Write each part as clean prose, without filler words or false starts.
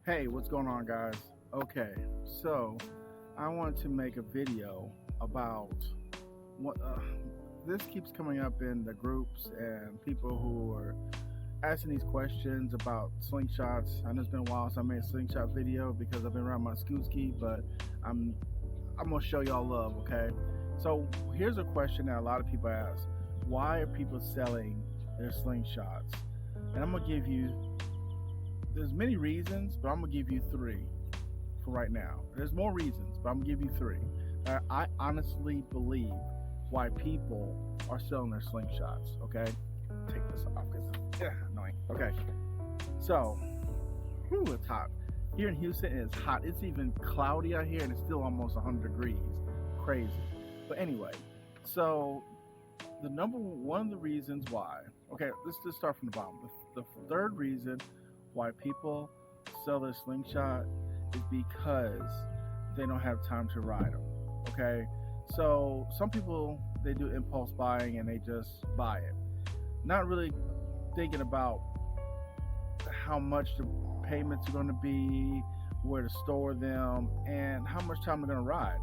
Hey, what's going on, guys? Okay, so I want to make a video about what this keeps coming up in the groups and people who are asking these questions about slingshots. I know it's been a while since I made a slingshot video because I've been around my scoot ski, but I'm I'm gonna show y'all love. Okay, so here's a question that a lot of people ask: Why are people selling their slingshots? And I'm gonna give you there's many reasons, but I'm gonna give you three for right now. There's more reasons, but I'm gonna give you three. I honestly believe why people are selling their slingshots. Okay, take this off because it's annoying. Okay, so it's hot here in Houston. It's hot. It's even cloudy out here, and it's still almost 100 degrees. Crazy. But anyway, so the number one of the reasons why. Okay, let's just start from the bottom. The third reason why people sell their slingshot is because they don't have time to ride them. Okay, so some people they do impulse buying and they just buy it, not really thinking about how much the payments are going to be, where to store them, and how much time they're going to ride.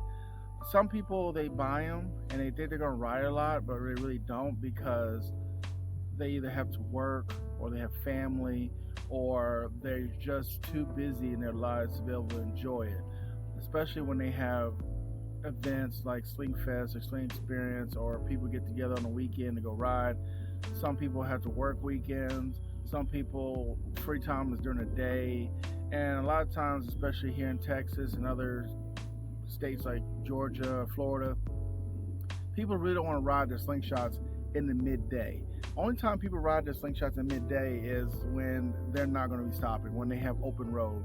Some people they buy them and they think they're going to ride a lot, but they really don't because they either have to work or they have family or they're just too busy in their lives to be able to enjoy it. Especially when they have events like Sling Fest or Sling Experience, or people get together on the weekend to go ride. Some people have to work weekends. Some people free time is during the day, and a lot of times, especially here in Texas and other states like Georgia, Florida, people really don't want to ride their slingshots in the midday. Only time people ride their slingshots in midday is when they're not going to be stopping, when they have open road.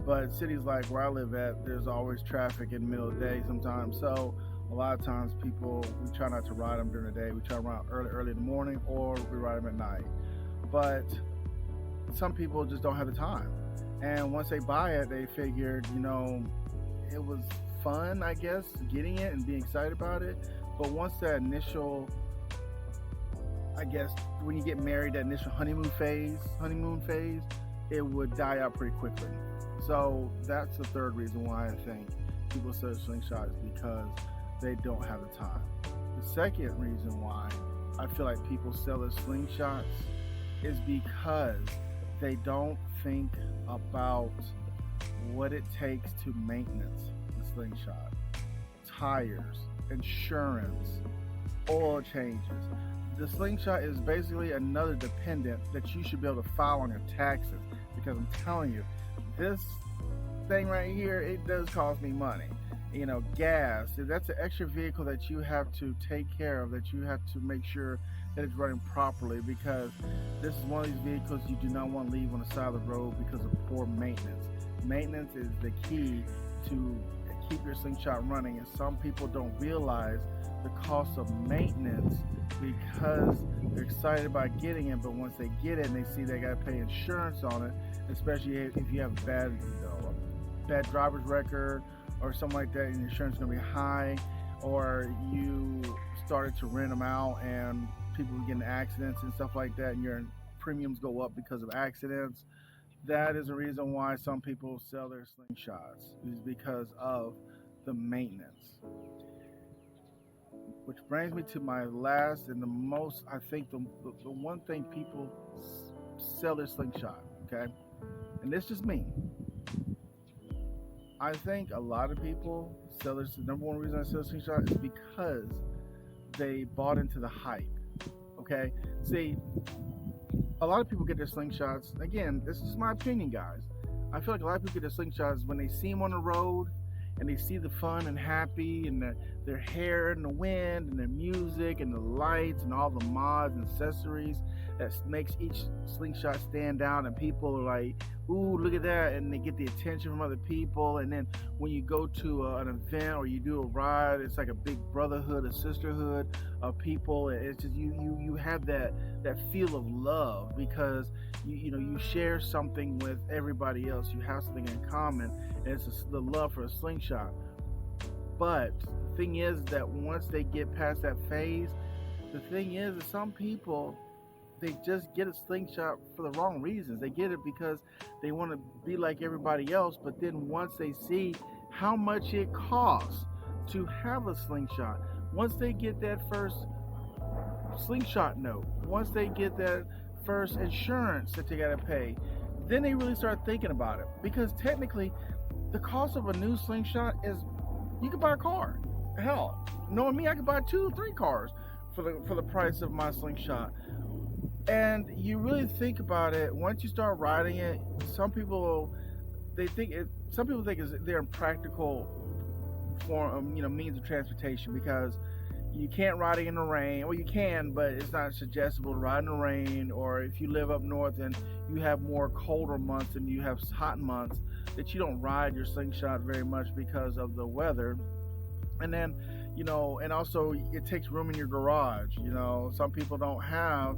But cities like where I live at, there's always traffic in the middle of the day sometimes. So a lot of times people, we try not to ride them during the day. We try to ride early in the morning, or we ride them at night. But some people just don't have the time. And once they buy it, they figured, it was fun, I guess, getting it and being excited about it. But once that initial, I guess, when you get married, that initial honeymoon phase, it would die out pretty quickly. So that's the third reason why I think people sell slingshots, because they don't have the time. The second reason why I feel like people sell their slingshots is because they don't think about what it takes to maintenance the slingshot. Tires, insurance, oil changes. The slingshot is basically another dependent that you should be able to file on your taxes, because I'm telling you, this thing right here, it does cost me money. Gas, that's an extra vehicle that you have to take care of, that you have to make sure that it's running properly, because this is one of these vehicles you do not want to leave on the side of the road because of poor maintenance. Maintenance is the key to keep your slingshot running, and some people don't realize the cost of maintenance because they're excited about getting it, but once they get it and they see they got to pay insurance on it, especially if you have bad driver's record or something like that, and your insurance is going to be high, or you started to rent them out and people get in accidents and stuff like that, and your premiums go up because of accidents. That is the reason why some people sell their slingshots, is because of the maintenance. Which brings me to my last and the most, I think, the one thing people sell their slingshot, okay? And this is just me. I think a lot of people sell this. The number one reason I sell slingshot is because they bought into the hype. Okay, see, a lot of people get their slingshots. Again, this is my opinion, guys. I feel like a lot of people get their slingshots when they see them on the road and they see the fun and happy and their hair in the wind and their music and the lights and all the mods and accessories that makes each slingshot stand out, and people are like, ooh, look at that, and they get the attention from other people. And then when you go to an event or you do a ride, it's like a big brotherhood, a sisterhood of people. It's just you have that feel of love, because you share something with everybody else. You have something in common, and it's the love for a slingshot. But the thing is that once they get past that phase, the thing is that some people they just get a slingshot for the wrong reasons. They get it because they want to be like everybody else, but then once they see how much it costs to have a slingshot, once they get that first slingshot note, once they get that first insurance that they got to pay, then they really start thinking about it. Because technically, the cost of a new slingshot is, you could buy a car. Hell, knowing me, I could buy 2 or 3 cars for the price of my slingshot. And you really think about it, once you start riding it, some people think they're impractical form, means of transportation, because you can't ride it in the rain. Well, you can, but it's not suggestible to ride in the rain. Or if you live up north and you have more colder months and you have hot months, that you don't ride your slingshot very much because of the weather. And then, and also it takes room in your garage. Some people don't have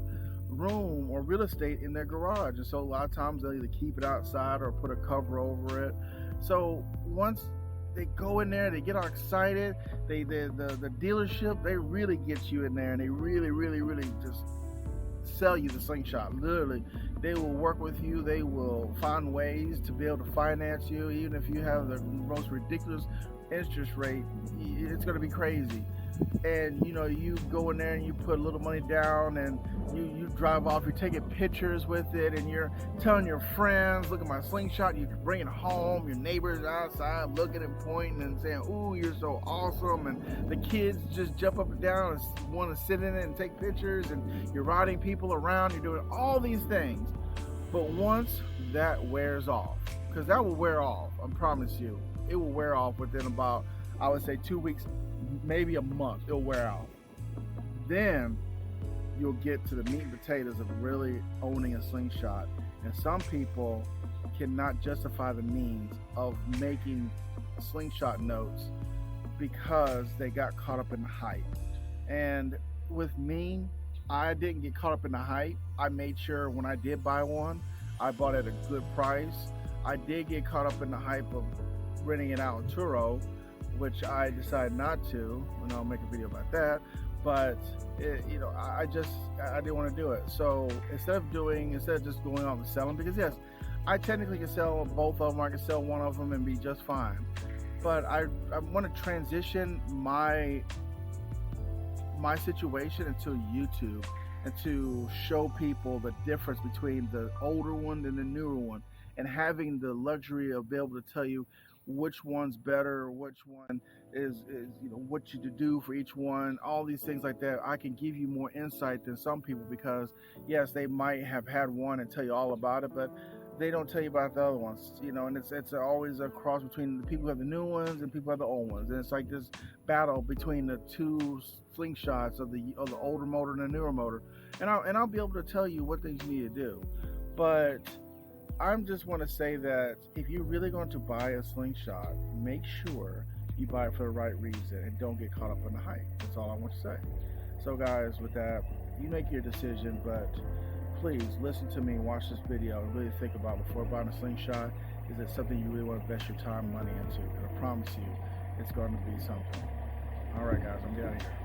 room or real estate in their garage, and so a lot of times they'll either keep it outside or put a cover over it. So once they go in there, they get all excited. The dealership, they really get you in there, and they really, really, really just sell you the slingshot. Literally, they will work with you. They will find ways to be able to finance you, even if you have the most ridiculous interest rate. It's going to be crazy. And you go in there and you put a little money down, and you drive off. You're taking pictures with it, and you're telling your friends, look at my slingshot. You can bring it home. Your neighbors outside looking and pointing and saying, ooh, you're so awesome. And the kids just jump up and down and want to sit in it and take pictures. And you're riding people around. You're doing all these things. But once that wears off, because that will wear off, I promise you, it will wear off within about, I would say, 2 weeks, maybe a month. It'll wear out. Then you'll get to the meat and potatoes of really owning a slingshot. And some people cannot justify the means of making slingshot notes because they got caught up in the hype. And with me, I didn't get caught up in the hype. I made sure when I did buy one, I bought it at a good price. I did get caught up in the hype of renting it out in Turo, which I decided not to, and I'll make a video about that. But I didn't want to do it. So instead of just going out and selling, because yes, I technically can sell both of them. I can sell one of them and be just fine. But I want to transition my situation into YouTube, and to show people the difference between the older one and the newer one, and having the luxury of being able to tell you which one's better, which one is what you to do for each one, all these things like that. I can give you more insight than some people, because yes, they might have had one and tell you all about it, but they don't tell you about the other ones, and it's always a cross between the people who have the new ones and people who have the old ones. And it's like this battle between the two slingshots of the older motor and the newer motor. And I'll be able to tell you what things you need to do. But I just want to say that if you're really going to buy a slingshot, make sure you buy it for the right reason and don't get caught up in the hype. That's all I want to say. So guys, with that, you make your decision, but please listen to me, watch this video, and really think about before buying a slingshot, is it something you really want to invest your time and money into? And I promise you, it's going to be something. All right, guys, I'm getting out of here.